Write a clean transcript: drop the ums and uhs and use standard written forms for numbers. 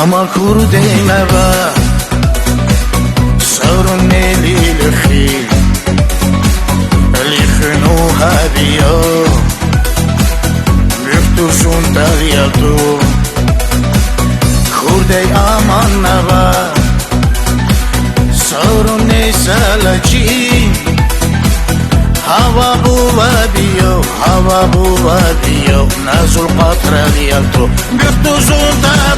Ama kurdeyme sorun nelilhi Lihnuha biyo Büktuşun taryatu Kurdey aman nava sorun neysalaci Hava buva biyo Nazul patraliyato Büktuşun taryatu